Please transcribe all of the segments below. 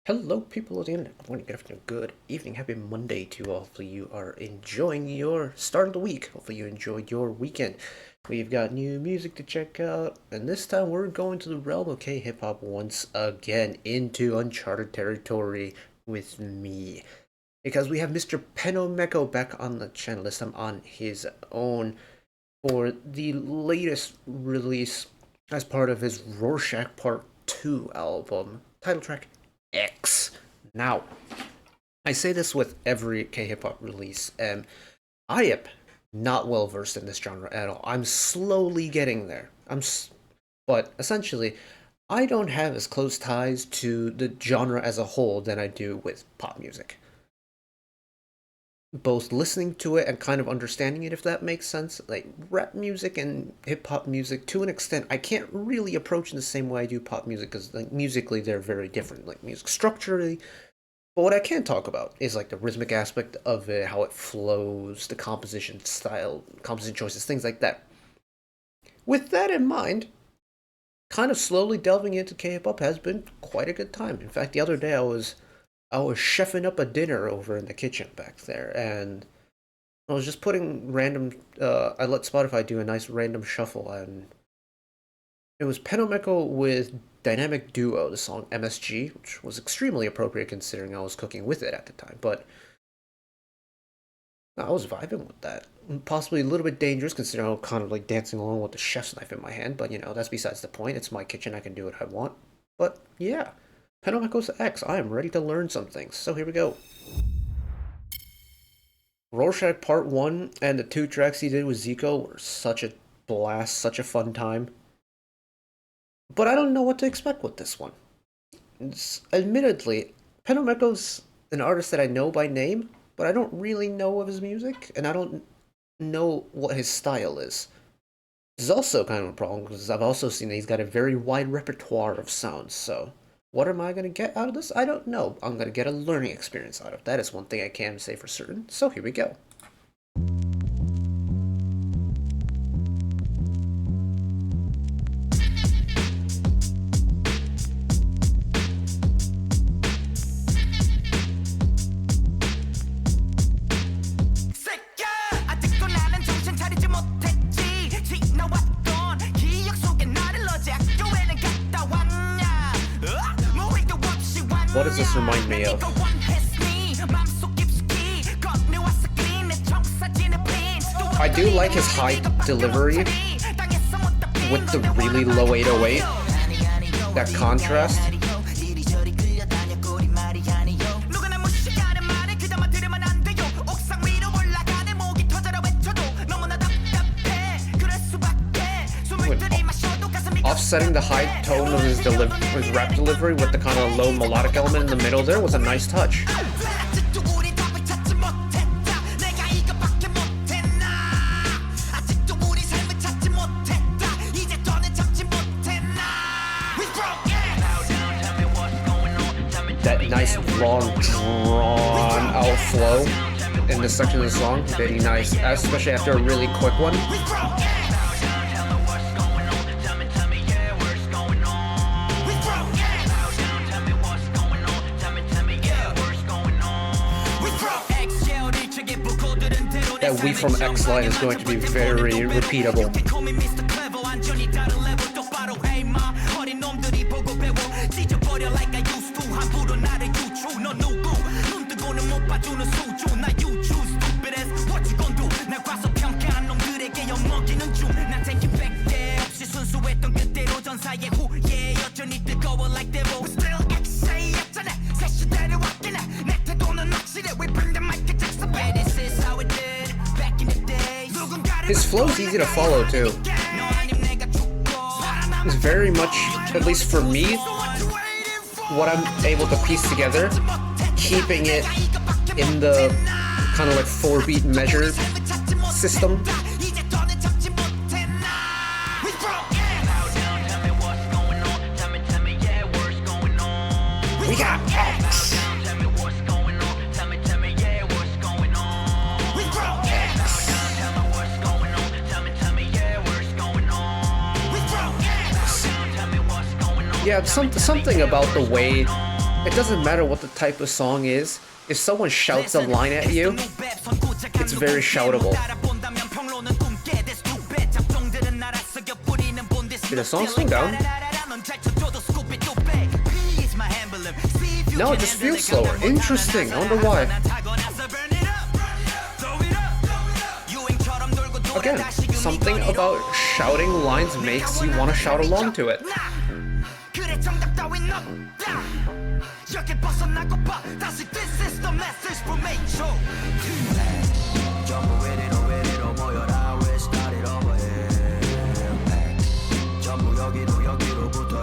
Hello, people of the internet. Good morning, good afternoon, good evening, happy Monday to you all. Hopefully you are enjoying your start of the week. Hopefully you enjoyed your weekend. We've got new music to check out, and this time we're going to the realm of K-hip-hop once again into uncharted territory with me. Because we have Mr. PENOMECO back on the channel, this time on his own, for the latest release as part of his Rorschach Part 2 album, title track X. Now, I say this with every K-hip-hop release, and I am not well versed in this genre at all. I'm slowly getting there. But essentially, I don't have as close ties to the genre as a whole than I do with pop music. Both listening to it and kind of understanding it, if that makes sense. Like, rap music and hip-hop music, to an extent, I can't really approach in the same way I do pop music, because like, musically they're very different, like music structurally. But what I can talk about is like the rhythmic aspect of it, how it flows, the composition style, composition choices, things like that. With that in mind, kind of slowly delving into K-pop has been quite a good time. In fact, the other day I was chefing up a dinner over in the kitchen back there, and I was just putting random, I let Spotify do a nice random shuffle, and it was Penomeko with Dynamic Duo, the song MSG, which was extremely appropriate considering I was cooking with it at the time, but I was vibing with that. Possibly a little bit dangerous considering I was kind of like dancing along with the chef's knife in my hand, but you know, that's besides the point. It's my kitchen, I can do what I want. But yeah. Penomeco's X, I am ready to learn some things, so here we go. Rorschach Part 1 and the 2 tracks he did with Zico were such a blast, such a fun time. But I don't know what to expect with this one. Admittedly, Penomeco's an artist that I know by name, but I don't really know of his music, and I don't know what his style is. This is also kind of a problem, because I've also seen that he's got a very wide repertoire of sounds, so what am I going to get out of this? I don't know. I'm going to get a learning experience out of it. That is one thing I can say for certain. So here we go. What does this remind me of? I do like his high delivery with the really low 808. That contrast. Offsetting the high tone of his rap delivery with the kind of low melodic element in the middle there was a nice touch. That nice long drawn out flow in this section of the song, very nice, especially after a really quick one. That "We from X" line is going to be very repeatable. His flow's easy to follow too. It's very much, at least for me, what I'm able to piece together, keeping it in the kind of like 4-beat measure system. We got X. Yeah, something about the way It doesn't matter what the type of song is. If someone shouts a line at you, it's very shoutable. Did the song slow down? No, it just feels slower. Interesting. I wonder why. Again, something about shouting lines makes you want to shout along to it.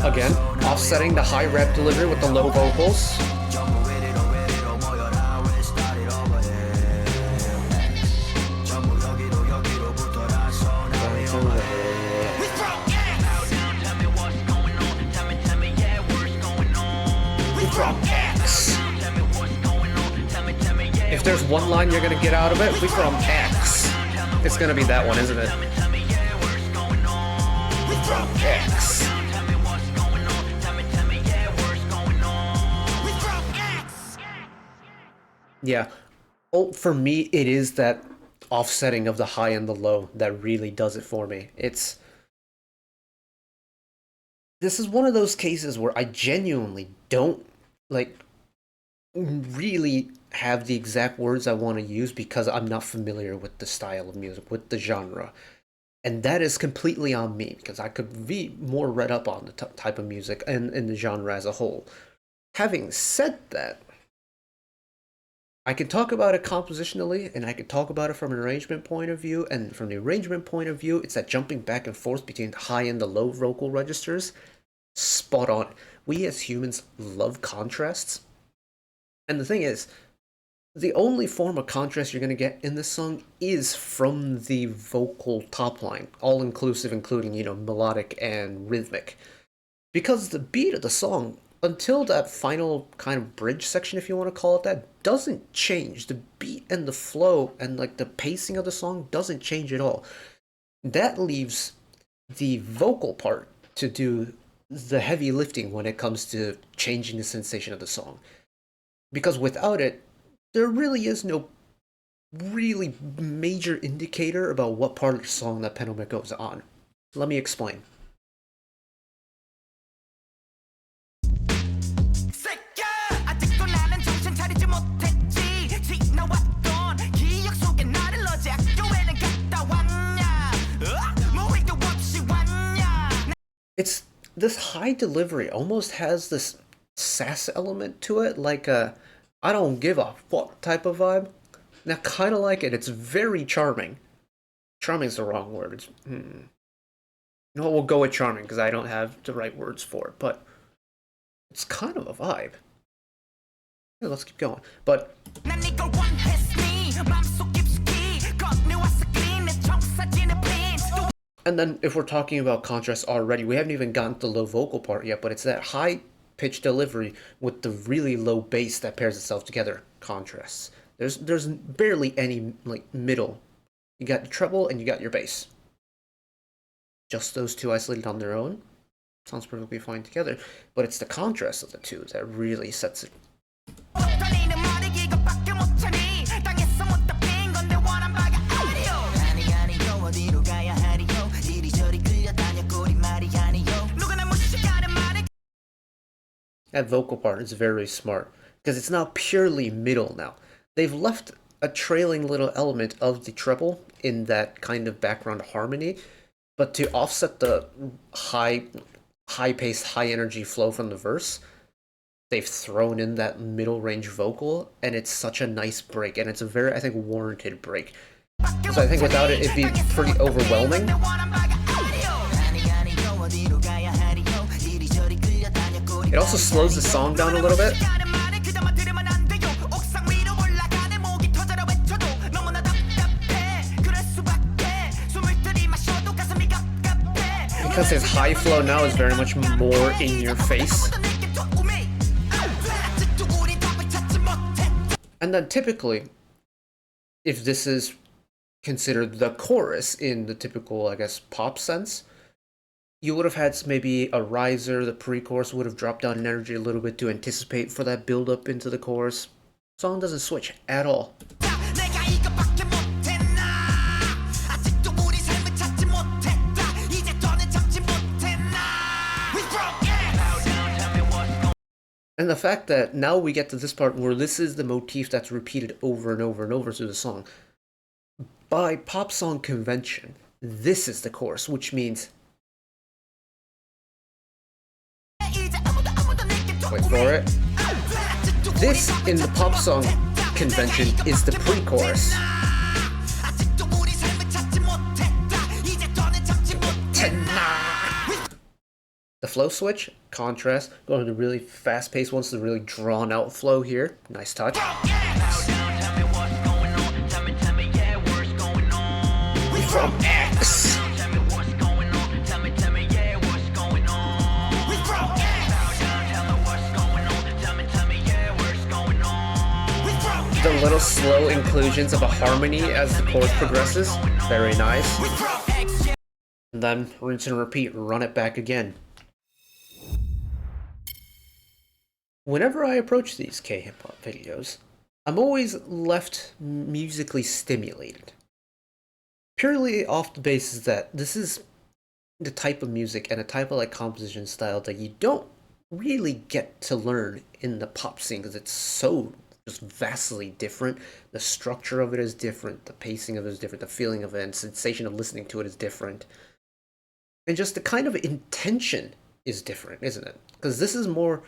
Again, offsetting the high rap delivery with the low vocals. From X. If there's one line you're gonna get out of it, we from X. It's gonna be that one, isn't it? We from X. Yeah. Oh, for me, it is that offsetting of the high and the low that really does it for me. This is one of those cases where I genuinely don't really have the exact words I want to use because I'm not familiar with the style of music, with the genre. And that is completely on me because I could be more read up on the type of music and the genre as a whole. Having said that, I can talk about it compositionally, and I can talk about it from an arrangement point of view, and from the arrangement point of view, it's that jumping back and forth between the high and the low vocal registers. Spot on. We as humans love contrasts. And the thing is, the only form of contrast you're going to get in this song is from the vocal top line, all inclusive, including, melodic and rhythmic. Because the beat of the song, until that final kind of bridge section, if you want to call it that, doesn't change. The beat and the flow and the pacing of the song doesn't change at all. That leaves the vocal part to do the heavy lifting when it comes to changing the sensation of the song. Because without it, there really is no really major indicator about what part of the song that PENOMECO is on. Let me explain. It's this high delivery almost has this sass element to it, like a I don't give a fuck type of vibe. Now, kind of like it. It's very charming. Charming is the wrong word. It's, No, we'll go with charming because I don't have the right words for it, but it's kind of a vibe. Yeah, let's keep going. But and then if we're talking about contrast already, we haven't even gotten to the low vocal part yet, but it's that high pitch delivery with the really low bass that pairs itself together. Contrasts. There's barely any middle. You got your treble and you got your bass. Just those two isolated on their own sounds perfectly fine together, but it's the contrast of the two that really sets it. That vocal part is very smart because it's not purely middle now. They've left a trailing little element of the treble in that kind of background harmony, but to offset the high-paced, high-energy flow from the verse, they've thrown in that middle range vocal, and it's such a nice break, and it's a very, I think, warranted break. So I think without it, it'd be pretty overwhelming. It also slows the song down a little bit. Because his high flow now is very much more in your face. And then typically, if this is considered the chorus in the typical, I guess, pop sense, you would have had maybe a riser, the pre-chorus would have dropped down in energy a little bit to anticipate for that build up into the chorus. Song doesn't switch at all. And the fact that now we get to this part where this is the motif that's repeated over and over and over through the song. By pop song convention, this is the chorus, which means... Wait for it. This, in the pop song convention, is the pre-chorus. The flow switch, contrast, going to the really fast-paced ones, the really drawn-out flow here. Nice touch. From X. The little slow inclusions of a harmony as the chorus progresses. Very nice. And then rinse and repeat, run it back again. Whenever I approach these K-hip-hop videos, I'm always left musically stimulated. Purely off the basis that this is the type of music and a type of composition style that you don't really get to learn in the pop scene because it's so just vastly different. The structure of it is different, the pacing of it is different, the feeling of it and sensation of listening to it is different. And just the kind of intention is different, isn't it? Because this is more...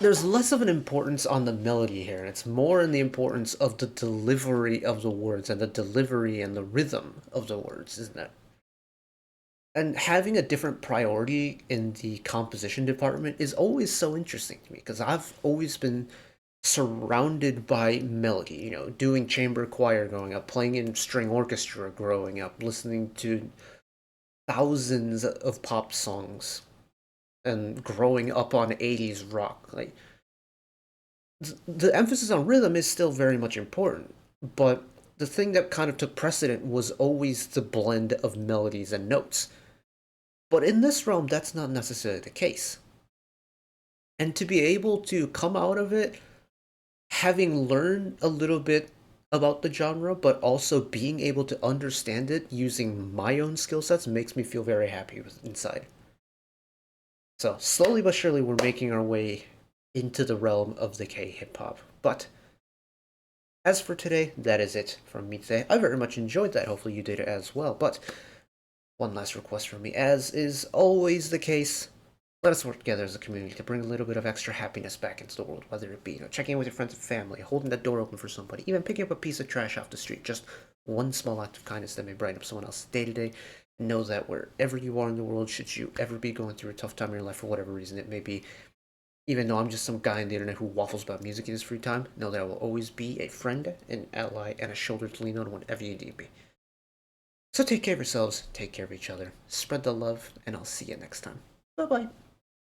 there's less of an importance on the melody here, and it's more in the importance of the delivery of the words and the delivery and the rhythm of the words, isn't it? And having a different priority in the composition department is always so interesting to me, because I've always been surrounded by melody, you know, doing chamber choir growing up, playing in string orchestra growing up, listening to thousands of pop songs, and growing up on 80s rock. Like, the emphasis on rhythm is still very much important, but the thing that kind of took precedent was always the blend of melodies and notes. But in this realm, that's not necessarily the case. And to be able to come out of it having learned a little bit about the genre, but also being able to understand it using my own skill sets makes me feel very happy inside. So, slowly but surely, we're making our way into the realm of the K-hip-hop. But, as for today, that is it from me today. I very much enjoyed that. Hopefully you did as well. But, one last request from me, as is always the case, let us work together as a community to bring a little bit of extra happiness back into the world, whether it be, you know, checking in with your friends and family, holding that door open for somebody, even picking up a piece of trash off the street. Just one small act of kindness that may brighten up someone else's day-to-day. Know that wherever you are in the world, should you ever be going through a tough time in your life for whatever reason it may be, even though I'm just some guy on the internet who waffles about music in his free time, know that I will always be a friend, an ally, and a shoulder to lean on whenever you need me. So take care of yourselves, take care of each other, spread the love, and I'll see you next time. Bye-bye.